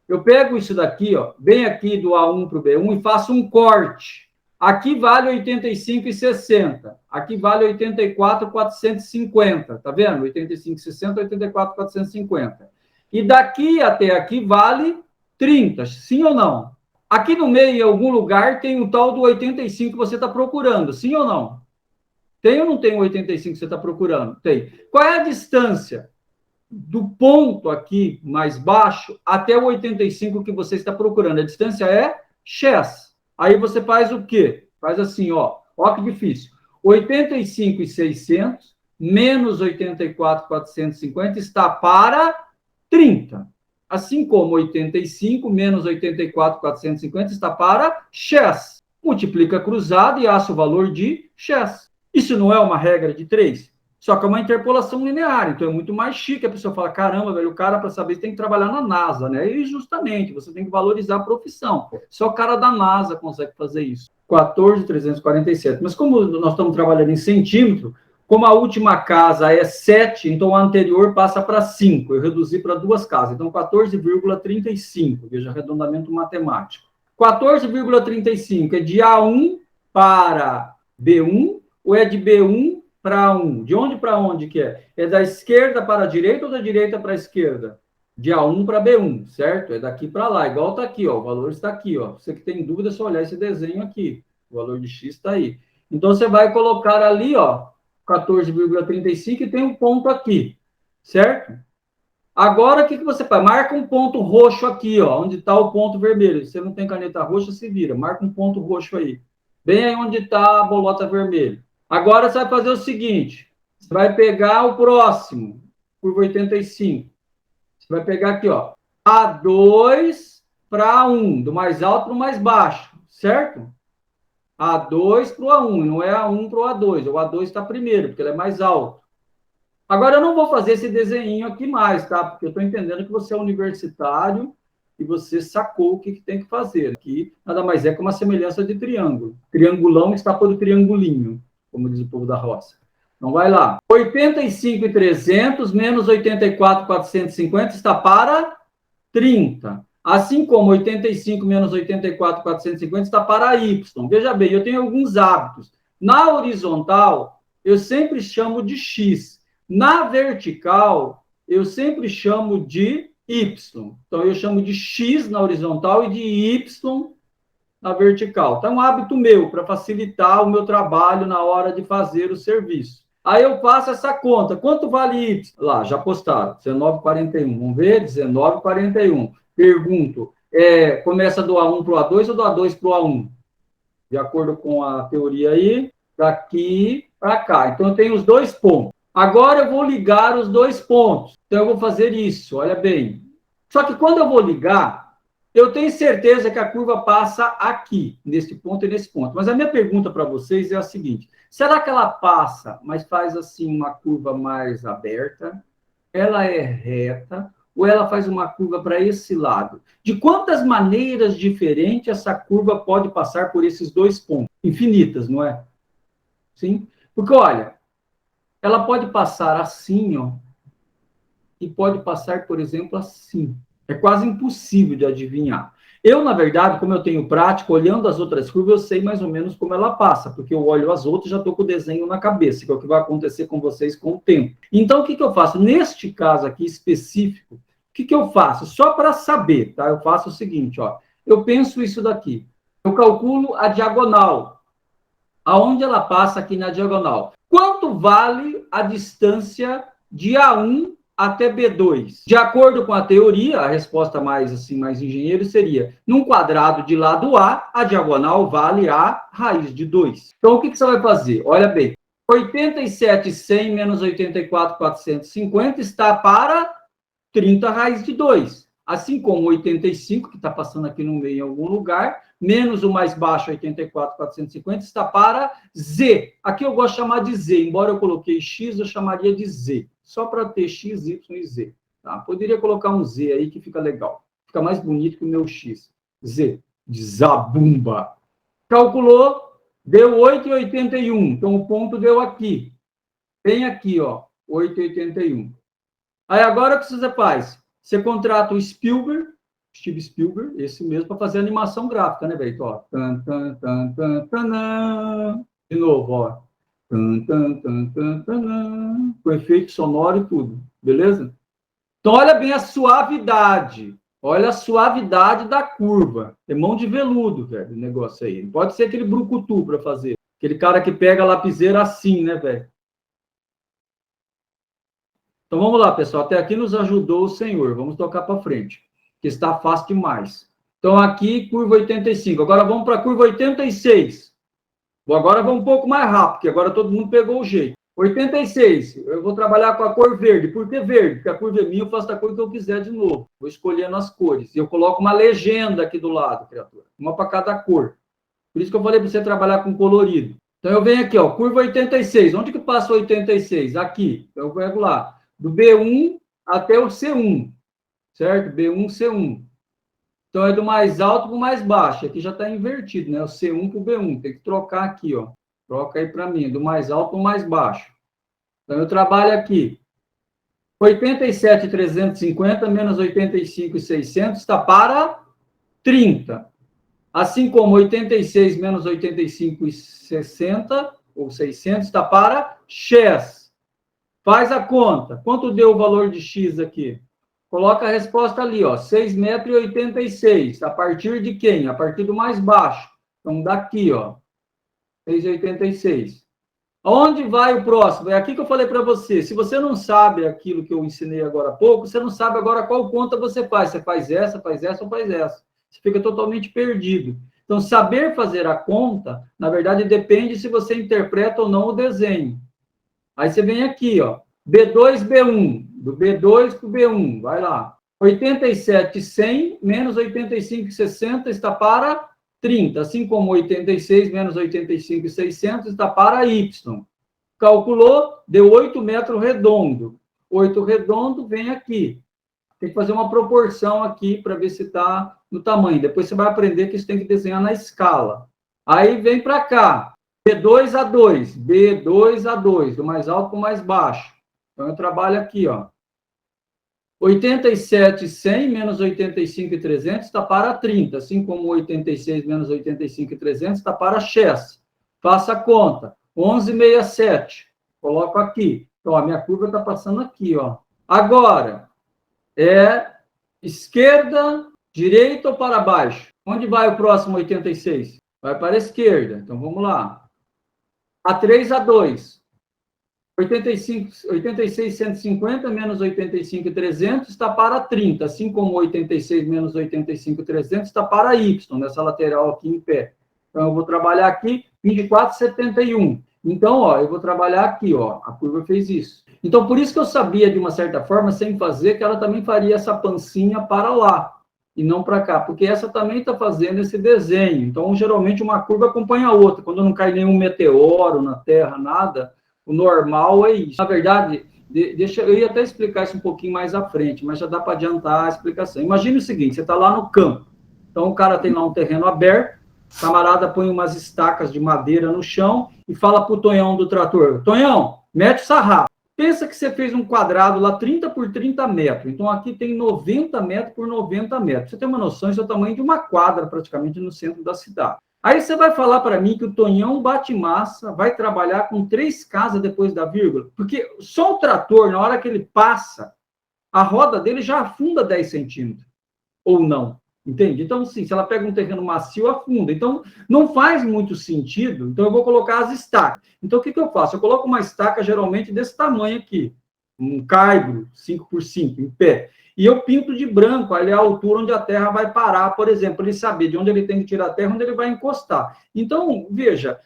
Eu pego isso daqui, ó, bem aqui do A1 para o B1 e faço um corte. Aqui vale 85,60. Aqui vale 84,450. Tá vendo? 85,60, 84,450. E daqui até aqui vale 30, sim ou não? Aqui no meio, em algum lugar, tem o tal do 85 que você está procurando, sim ou não? Tem ou não tem o 85 que você está procurando? Tem. Qual é a distância do ponto aqui mais baixo até o 85 que você está procurando? A distância é x. Aí você faz o quê? Faz assim, ó. Ó que difícil. 85,600 menos 84,450 está para 30. Assim como 85 menos 84,450 está para x. Multiplica cruzado e acha o valor de x. Isso não é uma regra de 3? Só que é uma interpolação linear, então é muito mais chique. A pessoa fala, caramba, velho, o cara, para saber, tem que trabalhar na NASA, né? E justamente, você tem que valorizar a profissão. Só o cara da NASA consegue fazer isso. 14,347. Mas como nós estamos trabalhando em centímetro, como a última casa é 7, então a anterior passa para 5. Eu reduzi para 2 casas. Então, 14,35. Veja, arredondamento matemático. 14,35 é de A1 para B1 ou é de B1 para A1? De onde para onde que é? É da esquerda para a direita ou da direita para a esquerda? De A1 para B1, certo? É daqui para lá. Igual está aqui, ó. O valor está aqui, ó. Você que tem dúvida, é só olhar esse desenho aqui. O valor de X está aí. Então, você vai colocar ali, ó, 14,35 e tem um ponto aqui, certo? Agora, o que você faz? Marca um ponto roxo aqui, ó, onde está o ponto vermelho. Se você não tem caneta roxa, se vira. Marca um ponto roxo aí. Bem aí onde está a bolota vermelha. Agora, você vai fazer o seguinte. Você vai pegar o próximo, curva 85. Você vai pegar aqui, ó, A2 para A1, do mais alto para o mais baixo, certo? A2 para o A1, não é A1 para o A2. O A2 está primeiro, porque ele é mais alto. Agora, eu não vou fazer esse desenho aqui mais, tá? Porque eu estou entendendo que você é universitário e você sacou o que tem que fazer. Aqui, nada mais é que uma semelhança de triângulo. Triangulão está por triangulinho, como diz o povo da roça. Então, vai lá. 85,300 menos 84,450 está para 30. Assim como 85 menos 84,450 está para y. Veja bem, eu tenho alguns hábitos. Na horizontal, eu sempre chamo de x. Na vertical, eu sempre chamo de Y. Então, eu chamo de X na horizontal e de Y na vertical. Então, é um hábito meu para facilitar o meu trabalho na hora de fazer o serviço. Aí eu faço essa conta. Quanto vale Y? Lá, já postaram. 19,41. Vamos ver? 19,41. Pergunto, começa do A1 para o A2 ou do A2 para o A1? De acordo com a teoria aí, daqui para cá. Então, eu tenho os dois pontos. Agora, eu vou ligar os dois pontos. Então, eu vou fazer isso, olha bem. Só que quando eu vou ligar, eu tenho certeza que a curva passa aqui, nesse ponto e nesse ponto. Mas a minha pergunta para vocês é a seguinte: será que ela passa, mas faz assim uma curva mais aberta? Ela é reta? Ou ela faz uma curva para esse lado? De quantas maneiras diferentes essa curva pode passar por esses dois pontos? Infinitas, não é? Sim? Porque, olha, ela pode passar assim, ó, e pode passar, por exemplo, assim. É quase impossível de adivinhar. Eu, na verdade, como eu tenho prática, olhando as outras curvas, eu sei mais ou menos como ela passa, porque eu olho as outras e já estou com o desenho na cabeça, que é o que vai acontecer com vocês com o tempo. Então, o que eu faço? Neste caso aqui específico, o que eu faço? Só para saber, tá? Eu faço o seguinte, ó. Eu penso isso daqui. Eu calculo a diagonal. Aonde ela passa aqui na diagonal? Quanto vale a distância de A1 até B2? De acordo com a teoria, a resposta mais assim, mais engenheiro seria: num quadrado de lado A, a diagonal vale a raiz de 2. Então, o que você vai fazer? Olha bem, 87,100 menos 84,450 está para 30 raiz de 2. Assim como 85, que está passando aqui no meio em algum lugar, menos o mais baixo, 84,450, está para Z. Aqui eu gosto de chamar de Z, embora eu coloquei X, eu chamaria de Z, só para ter X, Y e Z. Tá? Poderia colocar um Z aí que fica legal, fica mais bonito que o meu X. Z, de Zabumba. Calculou, deu 8,81, então o ponto deu aqui. Bem aqui, ó, 8,81. Aí agora o que você faz? Você contrata o Spielberg, Steve Spielberg, esse mesmo, para fazer animação gráfica, né, velho? Ó. Tan, tan, tan, tan, tan, de novo, ó. Tan, tan, tan, tan, tan, com efeito sonoro e tudo, beleza? Então, olha bem a suavidade. Olha a suavidade da curva. É mão de veludo, velho, o negócio aí. Não pode ser aquele brucutu para fazer. Aquele cara que pega a lapiseira assim, né, velho? Então, vamos lá, pessoal. Até aqui nos ajudou o Senhor. Vamos tocar para frente, que está fácil demais. Então, aqui, curva 85. Agora, vamos para a curva 86. Agora, vamos um pouco mais rápido, porque agora todo mundo pegou o jeito. 86. Eu vou trabalhar com a cor verde. Por que verde? Porque a curva é minha, eu faço da cor que eu quiser de novo. Vou escolhendo as cores. E eu coloco uma legenda aqui do lado, criatura. Uma para cada cor. Por isso que eu falei para você trabalhar com colorido. Então, eu venho aqui, ó, curva 86. Onde que passa o 86? Aqui. Então, eu pego lá. Do B1 até o C1, certo? B1, C1. Então, é do mais alto para o mais baixo. Aqui já está invertido, né? O C1 para o B1. Tem que trocar aqui, ó. Troca aí para mim, do mais alto para o mais baixo. Então, eu trabalho aqui. 87,350 menos 85,600 está para 30. Assim como 86 menos 85,60, ou 600, está para X. Faz a conta. Quanto deu o valor de X aqui? Coloca a resposta ali, ó. 6,86 m. A partir de quem? A partir do mais baixo. Então, daqui, ó. 6,86. Onde vai o próximo? É aqui que eu falei para você. Se você não sabe aquilo que eu ensinei agora há pouco, você não sabe agora qual conta você faz. Você faz essa ou faz essa. Você fica totalmente perdido. Então, saber fazer a conta, na verdade, depende se você interpreta ou não o desenho. Aí você vem aqui, ó, B2, B1, do B2 para o B1, vai lá. 87,100 menos 85,60 está para 30, assim como 86 menos 85,600 está para Y. Calculou, deu 8 metros redondo. 8 redondo, vem aqui. Tem que fazer uma proporção aqui para ver se está no tamanho. Depois você vai aprender que isso tem que desenhar na escala. Aí vem para cá. B2 a 2, B2 a 2, do mais alto para o mais baixo. Então, eu trabalho aqui, ó. 87,100 menos 85,300 está para 30, assim como 86 menos 85,300 está para X. Faça a conta. 11,67. Coloco aqui. Então, a minha curva está passando aqui, ó. Agora, é esquerda, direita ou para baixo? Onde vai o próximo 86? Vai para a esquerda. Então, vamos lá. A3, A2. 86, 150 menos 85, 300 está para 30, assim como 86 menos 85, 300 está para Y, nessa lateral aqui em pé. Então, eu vou trabalhar aqui 24, 71. Então, ó, eu vou trabalhar aqui, ó, a curva fez isso. Então, por isso que eu sabia, de uma certa forma, sem fazer, que ela também faria essa pancinha para lá, e não para cá, porque essa também está fazendo esse desenho. Então, geralmente, uma curva acompanha a outra. Quando não cai nenhum meteoro na Terra, nada, o normal é isso. Na verdade, eu ia até explicar isso um pouquinho mais à frente, mas já dá para adiantar a explicação. Imagine o seguinte, você está lá no campo, então o cara tem lá um terreno aberto, o camarada põe umas estacas de madeira no chão e fala para o Tonhão do trator, Tonhão, mete o sarrafo. Pensa que você fez um quadrado lá 30 por 30 metros, então aqui tem 90 metros por 90 metros. Você tem uma noção, isso é o tamanho de uma quadra praticamente no centro da cidade. Aí você vai falar para mim que o Tonhão bate massa, vai trabalhar com 3 casas depois da vírgula, porque só o trator, na hora que ele passa, a roda dele já afunda 10 centímetros, ou não, entende? Então, sim, se ela pega um terreno macio, afunda. Então, não faz muito sentido, então eu vou colocar as estacas. Então, o que eu faço? Eu coloco uma estaca, geralmente, desse tamanho aqui, um caibro, 5 por 5, em pé. E eu pinto de branco, ali é a altura onde a terra vai parar, por exemplo, ele saber de onde ele tem que tirar a terra, onde ele vai encostar. Então, veja,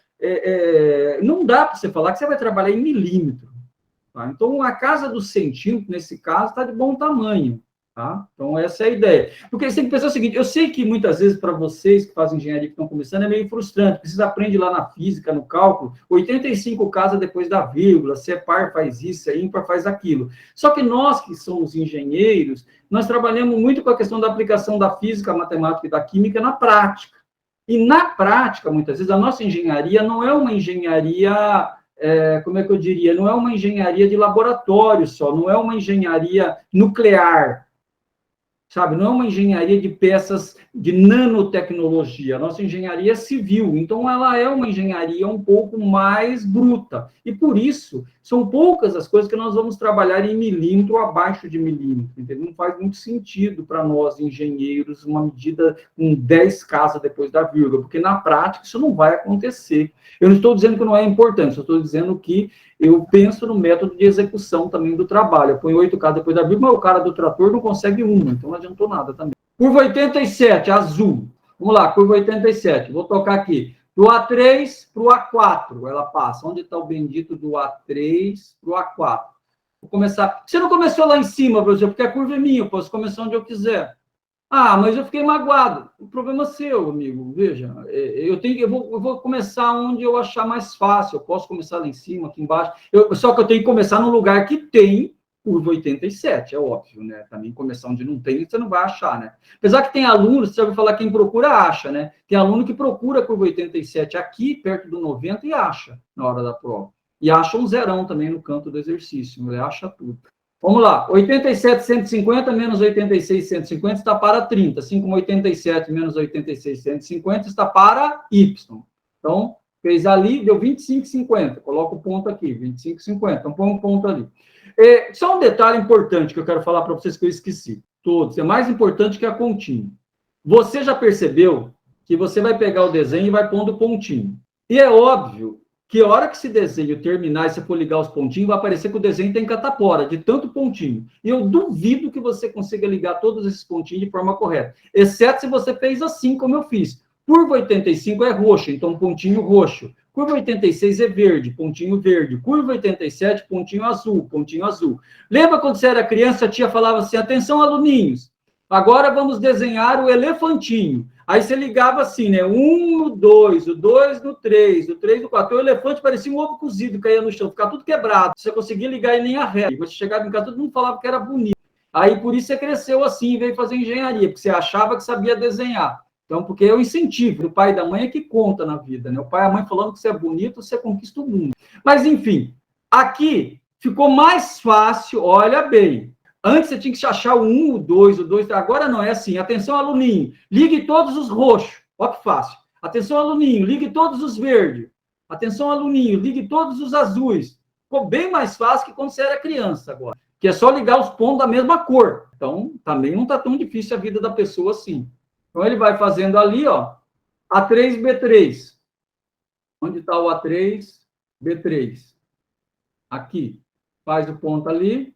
não dá para você falar que você vai trabalhar em milímetro. Tá? Então, a casa do centímetro, nesse caso, está de bom tamanho. Tá? Então, essa é a ideia. Porque você tem que pensar o seguinte, eu sei que muitas vezes para vocês que fazem engenharia que estão começando é meio frustrante, porque vocês aprendem lá na física, no cálculo, 85 casas depois da vírgula, se é par faz isso, se é ímpar faz aquilo. Só que nós que somos engenheiros, nós trabalhamos muito com a questão da aplicação da física, matemática e da química na prática. E na prática, muitas vezes, a nossa engenharia não é uma engenharia... como é que eu diria? Não é uma engenharia de laboratório só, não é uma engenharia nuclear, sabe? Não é uma engenharia de peças de nanotecnologia, a nossa engenharia é civil, então ela é uma engenharia um pouco mais bruta, e por isso, são poucas as coisas que nós vamos trabalhar em milímetro ou abaixo de milímetro, entendeu? Não faz muito sentido para nós, engenheiros, uma medida com 10 casas depois da vírgula, porque na prática isso não vai acontecer. Eu não estou dizendo que não é importante, eu estou dizendo que eu penso no método de execução também do trabalho. Eu ponho 8 casas depois da vírgula, mas o cara do trator não consegue uma, então não adiantou nada também. Curva 87, azul. Vamos lá, curva 87. Vou tocar aqui. Do A3 para o A4, ela passa. Onde está o bendito do A3 para o A4? Vou começar. Você não começou lá em cima, professor, porque a curva é minha, eu posso começar onde eu quiser. Ah, mas eu fiquei magoado. O problema é seu, amigo. Veja, eu vou começar onde eu achar mais fácil. Eu posso começar lá em cima, aqui embaixo. Só que eu tenho que começar num lugar que tem curva 87, é óbvio, né? Também começar onde não tem, você não vai achar, né? Apesar que tem alunos, você já ouviu falar, quem procura, acha, né? Tem aluno que procura a curva 87 aqui, perto do 90, e acha na hora da prova. E acha um zerão também no canto do exercício, ele acha tudo. Vamos lá, 87, 150 menos 86, 150 está para 30, assim como 87 menos 86, 150 está para Y. Então, fez ali, deu 25,50. Coloca o ponto aqui, 25,50. Então, põe um ponto ali. Só um detalhe importante que eu quero falar para vocês que eu esqueci. Todos. É mais importante que a continha. Você já percebeu que você vai pegar o desenho e vai pondo pontinho. E é óbvio que a hora que esse desenho terminar e você for ligar os pontinhos, vai aparecer que o desenho tem catapora, de tanto pontinho. E eu duvido que você consiga ligar todos esses pontinhos de forma correta. Exceto se você fez assim, como eu fiz. Curva 85 é roxa, então pontinho roxo. Curva 86 é verde, pontinho verde. Curva 87, pontinho azul, pontinho azul. Lembra quando você era criança, a tia falava assim, atenção, aluninhos, agora vamos desenhar o elefantinho. Aí você ligava assim, né? 1 no 2, o 2 no 3, o 3 no 4. O elefante parecia um ovo cozido, caía no chão, ficava tudo quebrado. Você conseguia ligar em linha reta. Mas você chegava em casa, todo mundo falava que era bonito. Aí por isso você cresceu assim e veio fazer engenharia, porque você achava que sabia desenhar. Então, porque é o incentivo do pai e da mãe é que conta na vida, né? O pai e a mãe falando que você é bonito, você conquista o mundo. Mas, enfim, aqui ficou mais fácil, olha bem. Antes você tinha que achar o 1, o 2, o 2, agora não, é assim. Atenção, aluninho, ligue todos os roxos. Olha que fácil. Atenção, aluninho, ligue todos os verdes. Atenção, aluninho, ligue todos os azuis. Ficou bem mais fácil que quando você era criança agora. que é só ligar os pontos da mesma cor. Então, também não está tão difícil a vida da pessoa assim. Então, ele vai fazendo ali, ó, A3, B3. Onde está o A3, B3? Aqui. Faz o ponto ali.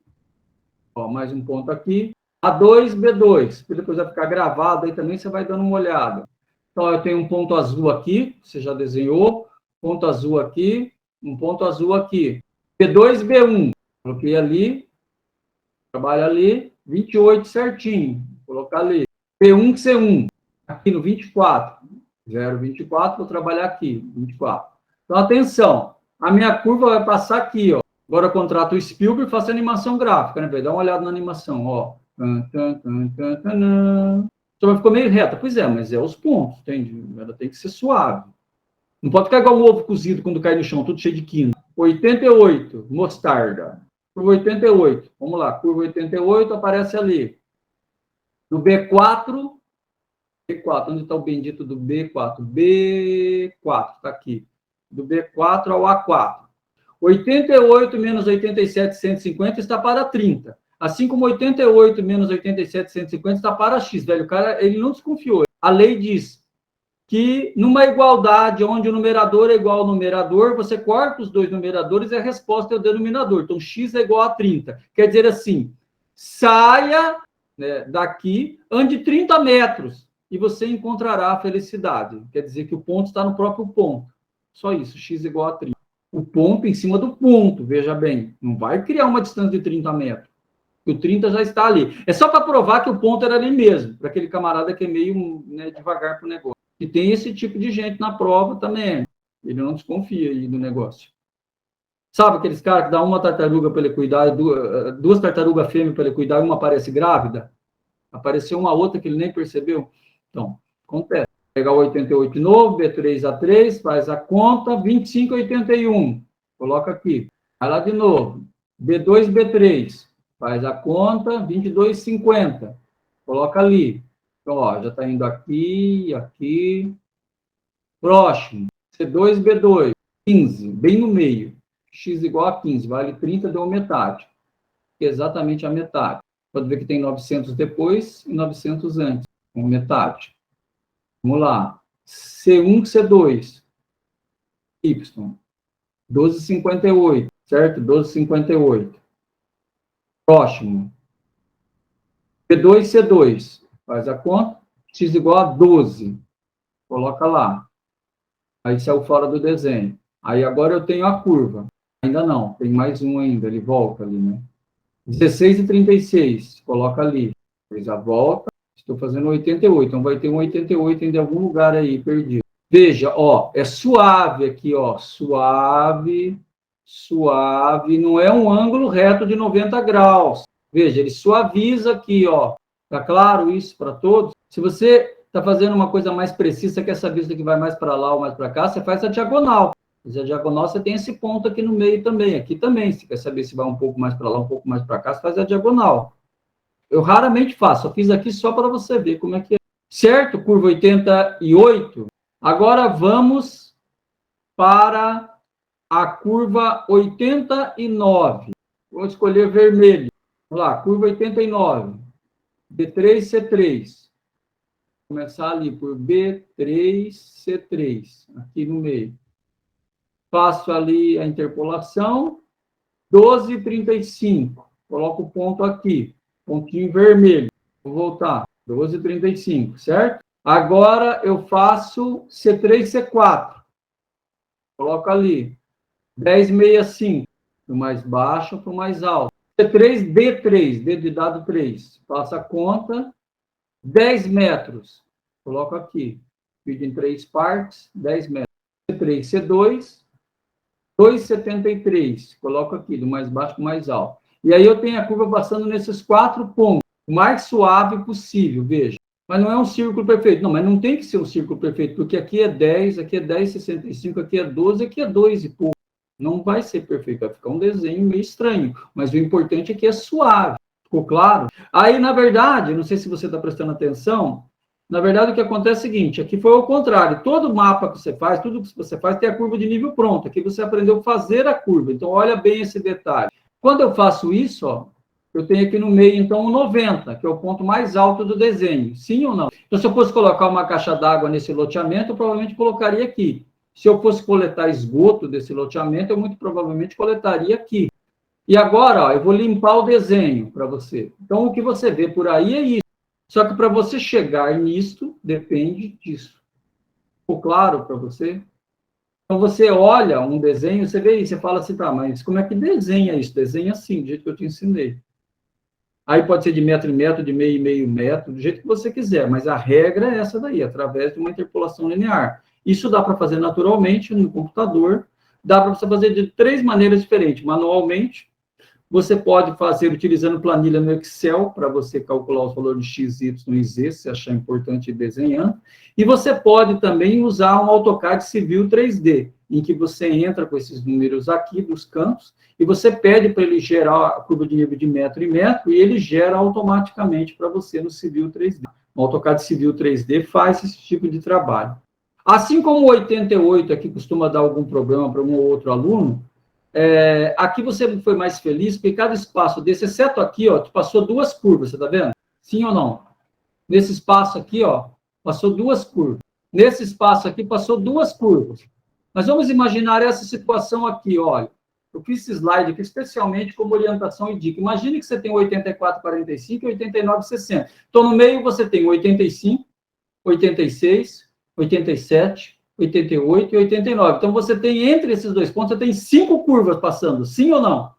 Ó, mais um ponto aqui. A2, B2. Depois vai ficar gravado aí também, você vai dando uma olhada. Então, eu tenho um ponto azul aqui, você já desenhou. Ponto azul aqui, um ponto azul aqui. B2, B1. Coloquei ali. Trabalha ali. 28 certinho. Vou colocar ali. P1, C1. Aqui no 24. 0,24, vou trabalhar aqui. 24. Então, atenção. A minha curva vai passar aqui, ó. Agora eu contrato o Spielberg e faço animação gráfica, né? Dá uma olhada na animação, ó. Então ficou meio reta. Pois é, mas é os pontos, entende? Ela tem que ser suave. Não pode ficar igual um ovo cozido quando cai no chão, tudo cheio de quina. 88, mostarda. Curva 88. Vamos lá, curva 88 aparece ali. No B4, onde está o bendito do B4? B4, está aqui. Do B4 ao A4. 88 menos 87, 150 está para 30. Assim como 88 menos 87, 150 está para X, velho. O cara, ele não desconfiou. A lei diz que numa igualdade onde o numerador é igual ao numerador, você corta os dois numeradores e a resposta é o denominador. Então, X é igual a 30. Quer dizer assim, saia, né, daqui, ande 30 metros e você encontrará a felicidade. Quer dizer que o ponto está no próprio ponto. Só isso, X é igual a 30. O ponto em cima do ponto, veja bem. Não vai criar uma distância de 30 metros. O 30 já está ali. É só para provar que o ponto era ali mesmo, para aquele camarada que é meio, né, devagar para o negócio. E tem esse tipo de gente na prova também. Ele não desconfia aí do negócio. Sabe aqueles caras que dá uma tartaruga para ele cuidar, duas tartarugas fêmeas para ele cuidar, e uma aparece grávida? Apareceu uma outra que ele nem percebeu? Então, acontece. Pegar o 88 de novo, B3A3, faz a conta, 25,81. Coloca aqui. Vai lá de novo. B2, B3, faz a conta, 22,50. Coloca ali. Então, ó, já está indo aqui, aqui. Próximo. C2, B2, 15, bem no meio. X igual a 15, vale 30, deu metade. Exatamente a metade. Pode ver que tem 900 depois e 900 antes. Com metade. Vamos lá. C1, C2. Y. 12,58. Certo? 12,58. Próximo. C2, C2. Faz a conta. X igual a 12. Coloca lá. Aí saiu fora do desenho. Aí agora eu tenho a curva. Ainda não. Tem mais um ainda. Ele volta ali, né? 16,36. Coloca ali. Fez a volta. Estou fazendo 88, então vai ter um 88 em algum lugar aí, perdido. Veja, ó, é suave aqui, ó, suave, suave, não é um ângulo reto de 90 graus. Veja, ele suaviza aqui, ó. Tá claro isso para todos? Se você está fazendo uma coisa mais precisa, quer saber se que vai mais para lá ou mais para cá, você faz a diagonal. Mas a diagonal você tem esse ponto aqui no meio também, aqui também. Se quer saber se vai um pouco mais para lá, um pouco mais para cá, você faz a diagonal. Eu raramente faço, eu fiz aqui só para você ver como é que é. Certo? Curva 88. Agora vamos para a curva 89. Vou escolher vermelho. Vamos lá, curva 89. B3, C3. Vou começar ali por B3, C3. Aqui no meio. Faço ali a interpolação. 12,35. Coloco o ponto aqui. Pontinho vermelho. Vou voltar. 12,35, certo? Agora eu faço C3, C4. Coloco ali. 10,65. Do mais baixo para o mais alto. C3, D3. D de dado 3. Faço a conta. 10 metros. Coloco aqui. Divido em 3 partes. 10 metros. C3, C2. 2,73. Coloco aqui. Do mais baixo para o mais alto. E aí eu tenho a curva passando nesses 4 pontos, o mais suave possível, veja. Mas não é um círculo perfeito. Não, mas não tem que ser um círculo perfeito, porque aqui é 10, aqui é 10,65, aqui é 12, aqui é 2 e pouco. Não vai ser perfeito, vai ficar um desenho meio estranho. Mas o importante é que é suave. Ficou claro? Aí, na verdade, não sei se você está prestando atenção, na verdade o que acontece é o seguinte, aqui foi ao contrário. Todo mapa que você faz, tudo que você faz, tem a curva de nível pronta. Aqui você aprendeu a fazer a curva. Então, olha bem esse detalhe. Quando eu faço isso, ó, Eu tenho aqui no meio, então, o 90, que é o ponto mais alto do desenho. Sim ou não? Então, se eu fosse colocar uma caixa d'água nesse loteamento, eu provavelmente colocaria aqui. Se eu fosse coletar esgoto desse loteamento, eu muito provavelmente coletaria aqui. E agora, ó, eu vou limpar o desenho para você. Então, o que você vê por aí é isso. Só que para você chegar nisto, depende disso. Ficou claro para você? Então, você olha um desenho, você vê isso, você fala assim, tá, mas como é que desenha isso? Desenha assim, do jeito que eu te ensinei. Aí pode ser de metro em metro, de meio em meio metro, do jeito que você quiser, mas a regra é essa daí, através de uma interpolação linear. Isso dá para fazer naturalmente no computador, dá para você fazer de 3 maneiras diferentes, manualmente. Você pode fazer utilizando planilha no Excel, para você calcular os valores de x, y e z, se achar importante ir desenhando. E você pode também usar um AutoCAD Civil 3D, em que você entra com esses números aqui dos campos, e você pede para ele gerar a curva de nível de metro em metro, e ele gera automaticamente para você no Civil 3D. O AutoCAD Civil 3D faz esse tipo de trabalho. Assim como o 88 aqui costuma dar algum problema para um ou outro aluno, aqui você foi mais feliz, porque cada espaço desse, exceto aqui, ó, passou 2 curvas, você tá vendo? Sim ou não? Nesse espaço aqui, ó, passou 2 curvas. Nesse espaço aqui, passou 2 curvas. Mas vamos imaginar essa situação aqui, olha. Eu fiz esse slide aqui especialmente como orientação e dica. Imagine que você tem 84,45 e 89,60. Então, no meio você tem 85, 86, 87, 88 e 89. Então, você tem, entre esses 2 pontos, você tem 5 curvas passando, sim ou não?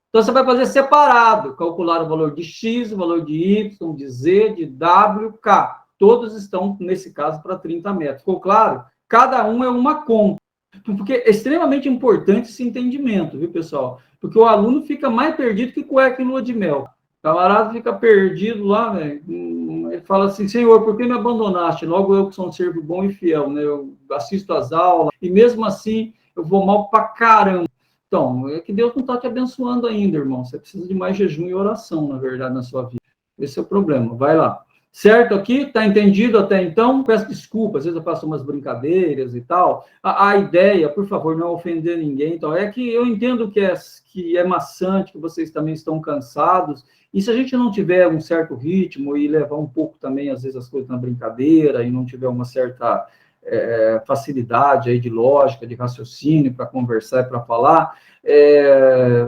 Então, você vai fazer separado, calcular o valor de x, o valor de y, de z, de w, k. Todos estão, nesse caso, para 30 metros. Ficou claro? Cada um é uma conta. Porque é extremamente importante esse entendimento, viu, pessoal? Porque o aluno fica mais perdido que cueca em lua de mel. O camarada fica perdido lá, né? Ele fala assim, Senhor, por que me abandonaste? Logo eu que sou um servo bom e fiel, né? Eu assisto às aulas, e mesmo assim eu vou mal pra caramba. Então, é que Deus não está te abençoando ainda, irmão. Você precisa de mais jejum e oração, na verdade, na sua vida. Esse é o problema. Vai lá. Certo aqui? Está entendido até então? Peço desculpas, às vezes eu faço umas brincadeiras e tal. A ideia, por favor, não ofender ninguém. Então, é que eu entendo que é maçante, que vocês também estão cansados. E se a gente não tiver um certo ritmo e levar um pouco também, às vezes, as coisas na brincadeira e não tiver uma certa facilidade aí de lógica, de raciocínio para conversar e para falar,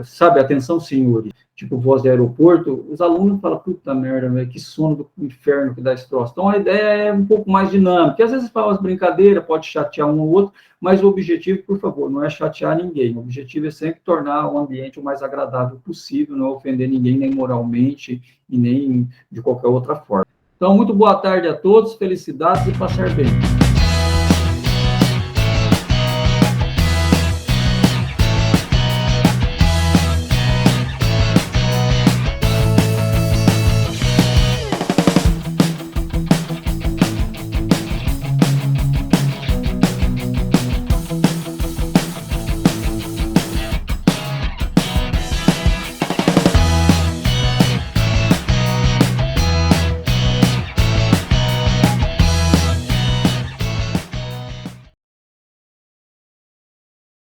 sabe, atenção, senhores, tipo voz de aeroporto, os alunos falam, puta merda, véio, que sono do inferno que dá esse troço. Então, a ideia é um pouco mais dinâmica, às vezes fala umas brincadeiras, pode chatear um ou outro, mas o objetivo, por favor, não é chatear ninguém, o objetivo é sempre tornar o ambiente o mais agradável possível, não ofender ninguém, nem moralmente, e nem de qualquer outra forma. Então, muito boa tarde a todos, felicidades e passar bem.